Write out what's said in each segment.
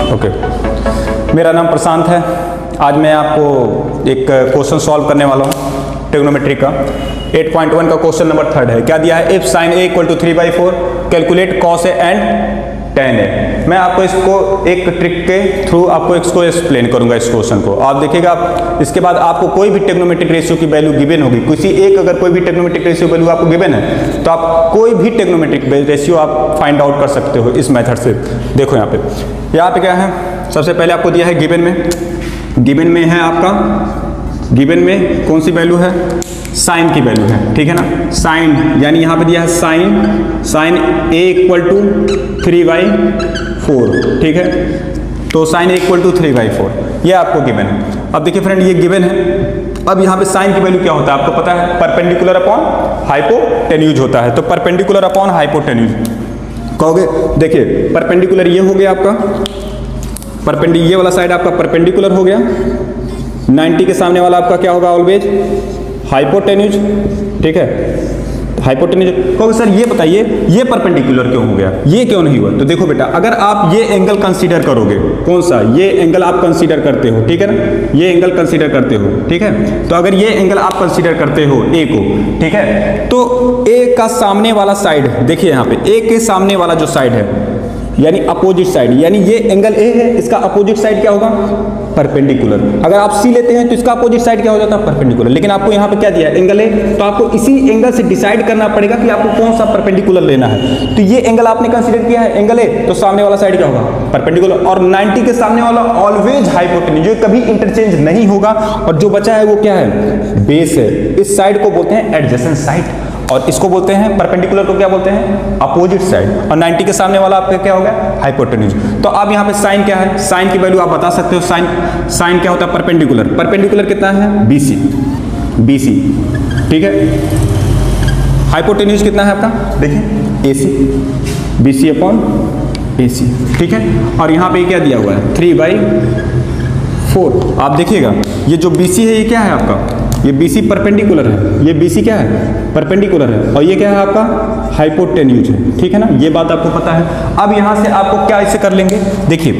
Okay, मेरा नाम प्रशांत है। आज मैं आपको एक क्वेश्चन सॉल्व करने वाला हूँ ट्रिग्नोमेट्री का। 8.1 का क्वेश्चन नंबर 3 है। क्या दिया है? If sine A equal to 3/4 calculate cos A and tan A. मैं आपको इसको एक ट्रिक के थ्रू आपको इसको एक्सप्लेन करूंगा इस क्वेश्चन को। आप देखिएगा, इसके बाद आपको कोई भी ट्रिग्नोमेट्रिक रेशियो की वैल्यू गिवन होगी, किसी एक अगर कोई भी ट्रिग्नोमेट्रिक रेशियो वैल्यू आपको गिवन है तो आप कोई भी ट्रिग्नोमेट्रिक रेशियो आप फाइंड आउट कर सकते हो इस मेथड से। देखो यहाँ पे क्या है, सबसे पहले आपको दिया है गिवन में है आपका, गिवन में कौन सी वैल्यू है? साइन की वैल्यू है, ठीक है ना। साइन यानी यहाँ पे दिया है साइन ए इक्वल टू 3/4, ठीक है। तो साइन ए इक्वल टू 3/4 ये आपको गिवन है। अब देखिए फ्रेंड, ये गिवन है। अब यहाँ पे साइन की वैल्यू क्या होता है आपको पता है? परपेंडिकुलर अपॉन हाइपोटेन्यूज होता है। तो परपेंडिकुलर अपॉन हाइपोटेन्यूज कहोगे, देखिए परपेंडिकुलर ये हो गया आपका, ये वाला साइड आपका परपेंडिकुलर हो गया, 90 के सामने वाला आपका क्या होगा? ऑलवेज हाइपोटेन्यूज, ठीक है। हाइपोटेन्यूज कहोगे सर ये बताइए ये परपेंडिकुलर क्यों हो गया, ये क्यों नहीं हुआ? तो देखो बेटा, अगर आप ये एंगल कंसीडर करोगे, कौन सा? ये एंगल आप कंसीडर करते हो, ठीक है ना। ये एंगल कंसीडर करते हो, ठीक है। तो अगर ये एंगल आप कंसीडर करते हो ए को, ठीक है, तो ए का सामने वाला साइड, देखिए यहाँ पे ए के सामने वाला जो साइड है यानी अपोजिट साइड, यानी ये एंगल ए है, इसका अपोजिट साइड क्या होगा? परपेंडिकुलर। अगर आप सी लेते हैं तो इसका अपोजिट साइड क्या हो जाता है? परपेंडिकुलर। लेकिन आपको यहाँ पे क्या दिया है? Angle A. तो आपको इसी एंगल से डिसाइड करना पड़ेगा कि आपको कौन सा परपेंडिकुलर लेना है। तो ये एंगल आपने कंसीडर किया है एंगल ए, तो सामने वाला साइड क्या होगा? परपेंडिकुलर। और 90 के सामने वाला ऑलवेज हाइपोटेन्यूज, जो कभी इंटरचेंज नहीं होगा। और जो बचा है वो क्या है? बेस है। इस साइड को बोलते हैं एडजेसेंट साइड, और इसको बोलते हैं परपेंडिकुलर को क्या बोलते हैं? Opposite side. और 90 के सामने वाला आपका क्या होगा? हाइपोटेन्यूज। तो अब यहाँ पे साइन क्या है? साइन की वैल्यू आप बता सकते हो। साइन क्या होता है? परपेंडिकुलर कितना है? BC, ठीक है। हाइपोटेन्यूज कितना है आपका? देखिए AC, BC अपॉन AC, ठीक है। और यहाँ पे क्या दिया हुआ है? 3/4। आप देखिएगा ये जो BC है ये क्या है आपका? ये BC परपेंडिकुलर है, ये BC क्या है? परपेंडिकुलर है। और ये क्या है आपका? हाइपोटेन्यूज है, ठीक है ना। ये बात आपको पता है। अब यहाँ से आपको क्या इसे कर लेंगे? देखिए,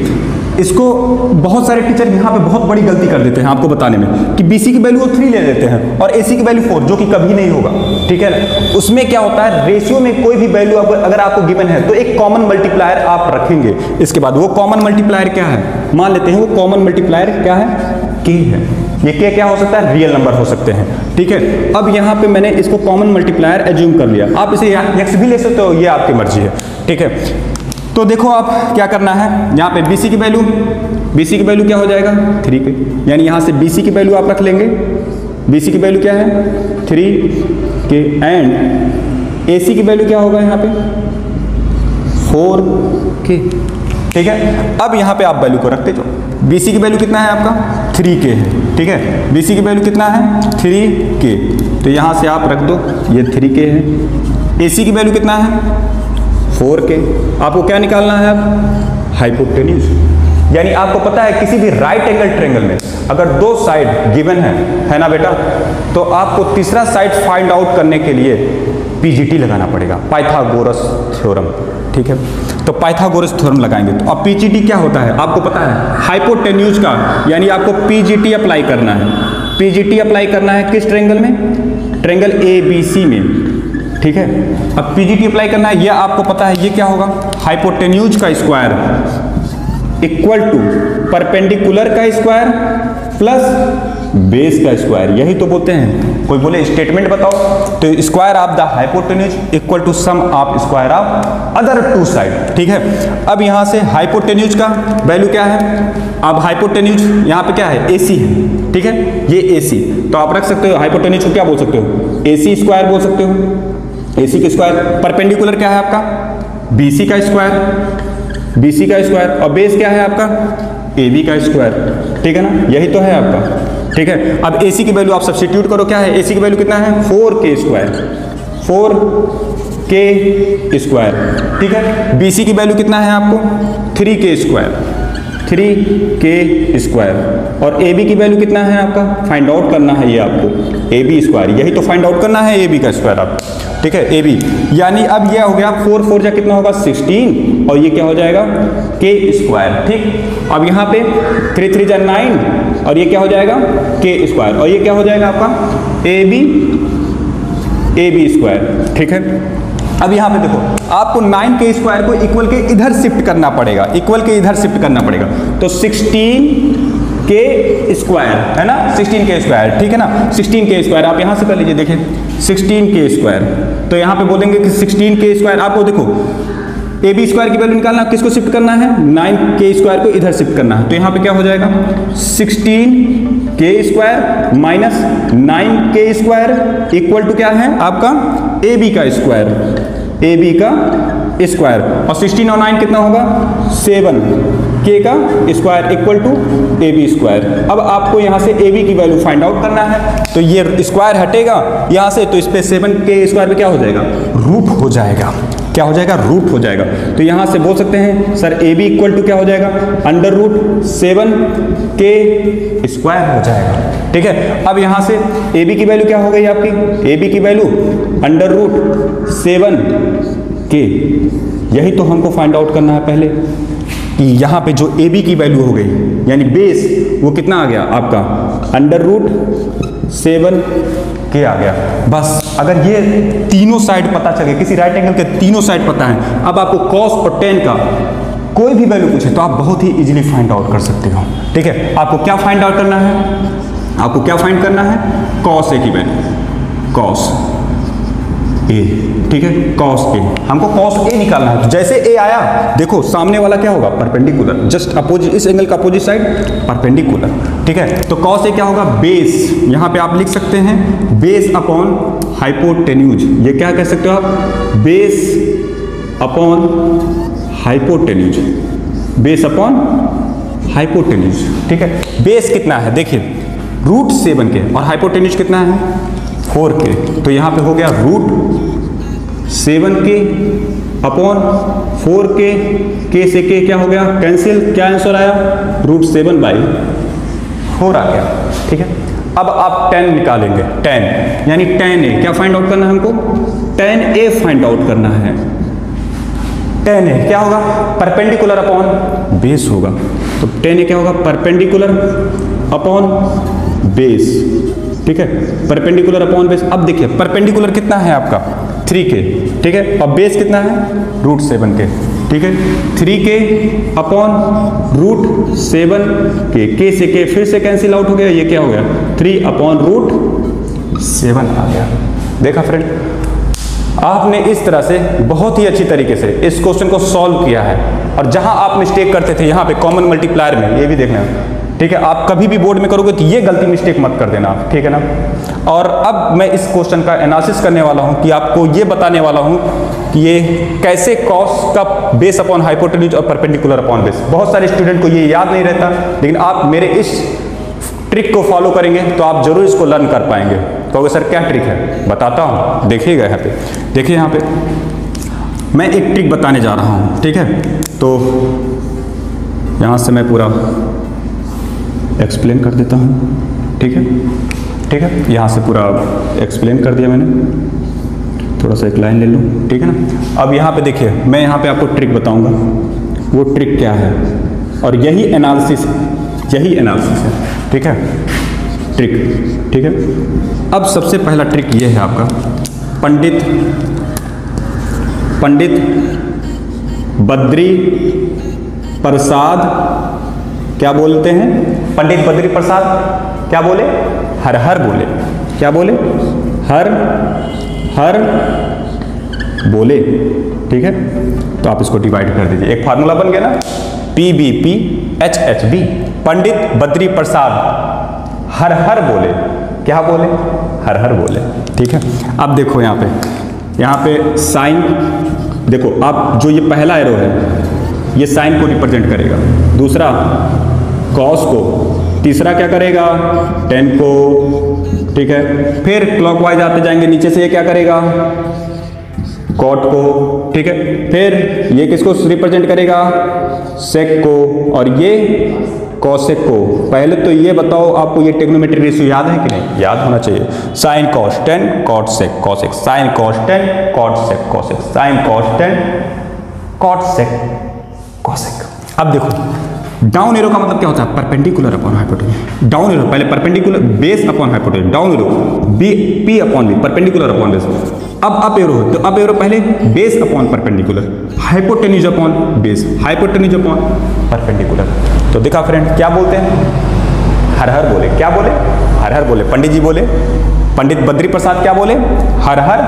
इसको बहुत सारे टीचर यहाँ पे बहुत बड़ी गलती कर देते हैं आपको बताने में कि BC की वैल्यू 3 ले लेते हैं और AC की वैल्यू 4, जो कि कभी नहीं होगा, ठीक है ना। उसमें क्या होता है? रेशियो में कोई भी वैल्यू अगर आपको गिवन है तो एक कॉमन मल्टीप्लायर आप रखेंगे। इसके बाद वो कॉमन मल्टीप्लायर क्या है? मान लेते हैं वो कॉमन मल्टीप्लायर क्या है? K है। ये K क्या हो सकता है? रियल नंबर हो सकते हैं, ठीक है। अब यहाँ पे मैंने इसको कॉमन मल्टीप्लायर एज्यूम कर लिया। आप इसे x भी ले सकते हो, ये आपकी मर्जी है, ठीक है। तो देखो आप क्या करना है, यहाँ पे BC की वैल्यू क्या हो जाएगा? 3K। यानी यहाँ से BC की वैल्यू आप रख लेंगे। BC की वैल्यू क्या है? 3K। एंड AC की वैल्यू क्या होगा यहाँ पे? 4K, ठीक है। अब यहाँ पे आप वैल्यू को रखते जाओ। BC की वैल्यू कितना है आपका? 3K है, ठीक है। BC की वैल्यू कितना है? 3K। तो यहाँ से आप रख दो, ये 3K है। AC की वैल्यू कितना है? 4K। आपको क्या निकालना है अब? हाइपोटेन्यूज। यानी आपको पता है किसी भी राइट एंगल ट्रायंगल में अगर दो साइड गिवन है ना बेटा, तो आपको तीसरा साइड फाइंड आउट करने के लिए PGT लगाना पड़ेगा, पाइथागोरस थ्योरम, ठीक है। तो पाइथागोरस थ्योरम लगाएंगे। तो अब PGT क्या होता है आपको पता है? हाइपोटेन्यूज का, यानी आपको PGT अप्लाई करना है। PGT अप्लाई करना है किस ट्रायंगल में? ट्रायंगल ABC में, ठीक है। अब PGT अप्लाई करना है, यह आपको पता है ये क्या होगा? हाइपोटेन्यूज का स्क्वायर इक्वल टू परपेंडिकुलर का स्क्वायर प्लस बेस का स्क्वायर, यही तो बोलते हैं। कोई बोले स्टेटमेंट बताओ, तो square of the hypotenuse equal to sum of square of other two side, ठीक है। अब यहाँ से हाइपोटेन्यूज का वैल्यू क्या है? अब हाइपोटेन्यूज यहाँ पे क्या है? AC है, ठीक है। ये AC, तो आप रख सकते हो हाइपोटेन्यूज को क्या बोल सकते हो? AC स्क्वायर बोल सकते हो। AC के स्क्वायर। परपेंडिकुलर क्या है आपका? BC का स्क्वायर। और बेस क्या है आपका? AB का स्क्वायर, ठीक है ना। यही तो है आपका, ठीक है। अब AC की वैल्यू आप सब्स्टिट्यूट करो, क्या है? AC की वैल्यू कितना है? 4K स्क्वायर, ठीक है। BC की वैल्यू कितना है आपको? 3K 3k²। और ए बी की वैल्यू कितना है आपका, फाइंड आउट करना है ये आपको, ए बी स्क्वायर, यही तो फाइंड आउट करना है ए बी का स्क्वायर आप, ठीक है, ए बी। यानी अब यह हो गया 4 4 जा कितना होगा 16, और ये क्या हो जाएगा k², ठीक। अब यहाँ पे 3 3 जा 9, और ये क्या हो जाएगा k², और ये क्या हो जाएगा आपका ए बी स्क्वायर, ठीक है। अब यहाँ पे देखो आपको 9k² को इक्वल के इधर शिफ्ट करना पड़ेगा, इक्वल के इधर शिफ्ट करना पड़ेगा, तो 16k² है ना, 16k², ठीक है ना, 16k²। आप यहाँ से कर लीजिए, देखिए 16k², तो यहाँ पे बोलेंगे कि 16k², आपको देखो ए बी स्क्वायर की वैल्यू निकालना, किसको शिफ्ट करना है, 9k² को इधर शिफ्ट करना है, तो यहाँ पे क्या हो जाएगा 16k² minus 9k² equal to क्या है आपका ए बी का स्क्वायर, ए बी का स्क्वायर, और 16 और 9 कितना होगा 7, k का square equal to A B square. अब आपको यहाँ से ए बी की वैल्यू फाइंड आउट करना है, तो ये स्क्वायर हटेगा यहाँ से, तो इस पे 7k² पे क्या हो जाएगा रूट हो जाएगा, क्या हो जाएगा रूट हो जाएगा। तो यहाँ से बोल सकते हैं sir A B equal to क्या हो जाएगा √7k² हो जाएगा, ठीक है। अब यहाँ से ए बी की वैल्यू क्या हो गई आपकी, ए बी की वैल्यू √7k, यही तो हमको फाइंड आउट करना है पहले, कि यहाँ पे जो ए बी की वैल्यू हो गई यानी बेस वो कितना आ गया आपका √7k आ गया। बस अगर ये तीनों साइड पता चले, किसी राइट एंगल के तीनों साइड पता है, अब आपको cos और tan का कोई भी वैल्यू पूछे तो आप बहुत ही इजीली फाइंड आउट कर सकते हो, ठीक है। आपको क्या फाइंड आउट करना है, आपको क्या फाइंड करना है cos a की वैल्यू, cos a, ठीक है, cos a, हमको cos a निकालना है। तो जैसे a आया देखो सामने वाला क्या होगा परपेंडिकुलर, जस्ट अपोजिट, इस एंगल का अपोजिट साइड परपेंडिकुलर, ठीक है। तो cos a क्या होगा बेस, यहाँ पे आप लिख सकते हैं बेस अपॉन हाइपोटेन्यूज, ये क्या कह सकते हो आप base upon hypotenuse, base upon hypotenuse, ठीक है। बेस कितना है देखिए √7k और हाइपोटेन्यूज कितना है 4k, तो यहाँ पे हो गया √7k अपॉन 4k, k से k क्या हो गया कैंसिल, क्या आंसर आया √7/4 आ गया, ठीक है। अब आप tan निकालेंगे, tan यानी tan a, क्या फाइंड आउट करना है हमको tan a फाइंड आउट करना है। tan a क्या होगा परपेंडिकुलर अपॉन बेस होगा, तो tan a क्या होगा परपेंडिकुलर अपॉन बेस, ठीक है, परपेंडिकुलर अपॉन बेस। अब देखिए परपेंडिकुलर कितना है आपका 3k, ठीक है, और बेस कितना है √7k, ठीक है, 3k अपॉन √7k, k से k फिर से कैंसिल आउट हो गया, ये क्या हो गया 3/√7 आ गया। देखा फ्रेंड, आपने इस तरह से बहुत ही अच्छी तरीके से इस क्वेश्चन को सॉल्व किया है, और जहां आप मिस्टेक करते थे यहाँ पे कॉमन मल्टीप्लायर में, ये भी देखना, ठीक है, आप कभी भी बोर्ड में करोगे तो ये गलती मिस्टेक मत कर देना, ठीक है ना। और अब मैं इस क्वेश्चन का एनालिसिस करने वाला हूं कि आपको ये बताने वाला हूं कि ये कैसे cos का बेस अपॉन हाइपोटेन्यूज और परपेंडिकुलर अपॉन बेस, बहुत सारे स्टूडेंट को ये याद नहीं रहता, लेकिन आप मेरे इस ट्रिक को फॉलो करेंगे तो आप जरूर इसको लर्न कर पाएंगे। कहोगे सर क्या ट्रिक है, बताता हूँ, देखिएगा यहाँ पे, देखिए यहाँ पे मैं एक ट्रिक बताने जा रहा हूँ, ठीक है। तो यहाँ से मैं पूरा एक्सप्लेन कर देता हूँ, ठीक है, ठीक है, यहाँ से पूरा एक्सप्लेन कर दिया मैंने, थोड़ा सा एक लाइन ले लूँ, ठीक है ना। अब यहाँ पे देखिए मैं यहाँ पे आपको ट्रिक बताऊँगा, वो ट्रिक क्या है, और यही एनालिसिस है, ठीक है, ट्रिक, ठीक है। अब सबसे पहला ट्रिक ये है आपका पंडित बद्री प्रसाद क्या बोलते हैं, पंडित बद्री प्रसाद क्या बोले, हर हर बोले, क्या बोले, हर हर बोले, ठीक है। तो आप इसको डिवाइड कर दीजिए, एक फार्मूला बन गया ना, PBPHHB, पंडित बद्री प्रसाद हर हर बोले, क्या बोले, हर हर बोले, ठीक है। अब देखो यहाँ पे साइन, देखो आप जो ये पहला एरो है ये साइन को रिप्रेजेंट करेगा, दूसरा कॉस को, तीसरा क्या करेगा tan को, ठीक है। फिर क्लॉकवाइज आते जाएंगे, नीचे से ये क्या करेगा कॉट को, ठीक है। फिर ये किसको रिप्रेजेंट करेगा सेक को और ये कॉसेक को। पहले तो ये बताओ आपको ये ट्रिग्नोमेट्रिक रेशियो याद है कि नहीं? याद होना चाहिए। Sine cos tan cot sec cosec, sine cos tan cot sec cosec, sine cos tan cot sec cosec. अब देखो डाउन एरो का मतलब क्या होता है? Perpendicular upon hypotenuse. Down arrow पहले perpendicular base upon hypotenuse, down arrow B P upon B, perpendicular upon base. अब up arrow है तो अप एरो पहले base upon perpendicular, hypotenuse upon base, hypotenuse upon perpendicular. तो देखा friend क्या बोलते हैं? हर हर बोले। क्या बोले? हर हर बोले। पंडित जी बोले, पंडित बद्री प्रसाद क्या बोले? हर हर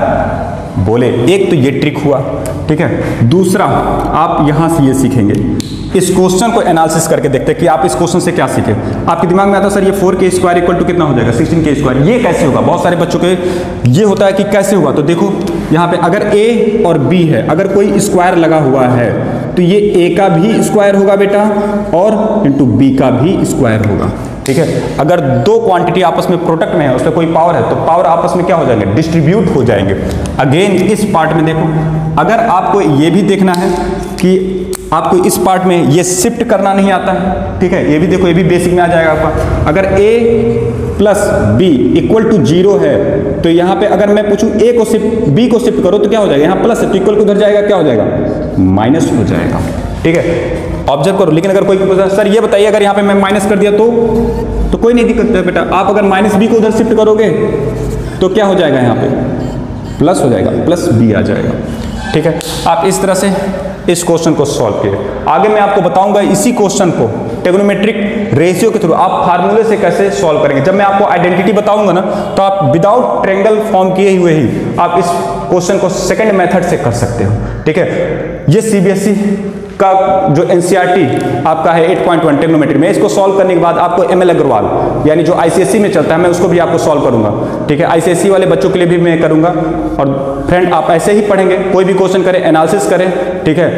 बोले। एक तो ये ट्रिक हुआ, ठीक है। दूसरा आप यहां से ये सीखेंगे, इस क्वेश्चन को एनालिसिस करके देखते हैं कि आप इस क्वेश्चन से क्या सीखे। आपके दिमाग में आता है सर ये 4k² इक्वल टू कितना हो जाएगा? 16k²। ये कैसे होगा? बहुत सारे बच्चों के ये होता है कि कैसे होगा। तो देखो यहाँ पे अगर a और b है, अगर कोई स्क्वायर लगा हुआ है तो ये a का भी स्क्वायर होगा बेटा और इंटू b का भी स्क्वायर होगा, ठीक है। अगर दो क्वांटिटी आपस में प्रोडक्ट में है, उसमें कोई पावर है, तो पावर आपस में क्या हो जाएंगे? डिस्ट्रीब्यूट हो जाएंगे। अगेन इस पार्ट में देखो, अगर आपको ये भी देखना है कि आपको इस पार्ट में ये शिफ्ट करना नहीं आता है, ठीक है, ये भी देखो, ये भी बेसिक में आ जाएगा आपका। अगर a plus B equal to 0 है तो यहाँ पे अगर मैं पूछूं a को शिफ्ट b को शिफ्ट करो तो क्या हो जाएगा? यहाँ प्लस है तो इक्वल को उधर जाएगा, क्या हो जाएगा? माइनस हो जाएगा, ठीक है। ऑब्जर्व करो। लेकिन अगर कोई पूछा सर ये बताइए अगर यहाँ पे मैं माइनस कर दिया तो कोई नहीं दिक्कत है बेटा। आप अगर माइनस बी को उधर शिफ्ट करोगे तो क्या हो जाएगा? यहाँ पे प्लस हो जाएगा, प्लस बी आ जाएगा, ठीक है। आप इस तरह से इस क्वेश्चन को सॉल्व किए। आगे मैं आपको बताऊंगा इसी क्वेश्चन को ट्रिग्नोमेट्रिक रेशियो के थ्रू आप फार्मूले से कैसे सॉल्व करेंगे। जब मैं आपको आइडेंटिटी बताऊंगा ना तो आप विदाउट ट्रायंगल फॉर्म किए हुए ही आप इस क्वेश्चन को सेकंड मेथड से कर सकते हो, ठीक है। ये सीबीएसई का जो एनसीईआरटी आपका है 8.1 ट्रिग्नोमेट्री में, इसको सॉल्व करने के बाद आपको एमएल अग्रवाल यानी जो आईसीएसई में चलता है मैं उसको भी आपको सॉल्व करूंगा, ठीक है। आईसीएसई वाले बच्चों के लिए भी मैं करूंगा। और फ्रेंड आप ऐसे ही पढ़ेंगे, कोई भी क्वेश्चन करें एनालिसिस करें, ठीक है।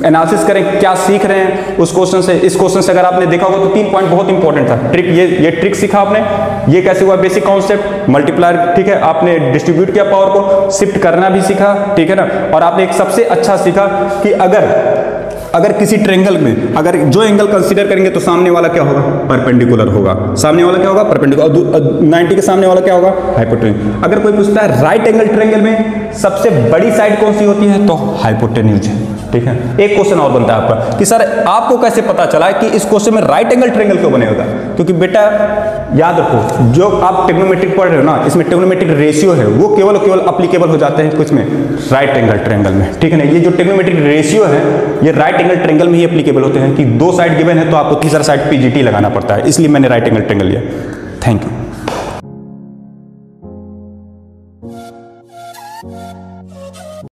एनालिसिस करें क्या सीख रहे हैं उस क्वेश्चन से। इस क्वेश्चन से अगर आपने देखा होगा तो 3 पॉइंट बहुत इंपॉर्टेंट था। ट्रिक ये ट्रिक सीखा आपने, ये कैसे हुआ बेसिक कॉन्सेप्ट मल्टीप्लायर, ठीक है। आपने डिस्ट्रीब्यूट किया पावर को, शिफ्ट करना भी सीखा, ठीक है ना। और आपने एक सबसे अच्छा सीखा कि अगर किसी ट्रायंगल में अगर जो एंगल कंसीडर करेंगे तो सामने वाला क्या होगा? परपेंडिकुलर होगा। सामने वाला क्या होगा? परपेंडिकुलर। 90 के सामने वाला क्या होगा? हाइपोटेन्यूज। अगर कोई पूछता है राइट एंगल ट्रायंगल में सबसे बड़ी साइड कौन सी होती है? तो हाइपोटेन्यूज है, ठीक है। एक क्वेश्चन और बनता है आपका कि सर आपको कैसे पता चला कि इस क्वेश्चन में राइट एंगल ट्रायंगल क्यों बने होगा? क्योंकि बेटा याद रखो जो आप ट्रिग्नोमेट्रिक पढ़ रहे हो ना, इसमें ट्रिग्नोमेट्रिक रेशियो है वो केवल अप्लीकेबल हो जाते हैं कुछ में राइट एंगल ट्रायंगल में, ठीक है ना। ये जो ट्रिग्नोमेट्रिक रेशियो है ये राइट एंगल ट्रायंगल में ही एप्लीकेबल होते हैं कि दो साइड गिवन है तो आपको तीसरा साइड पीजीटी लगाना पड़ता है, इसलिए मैंने राइट एंगल ट्रायंगल लिया। Thank you.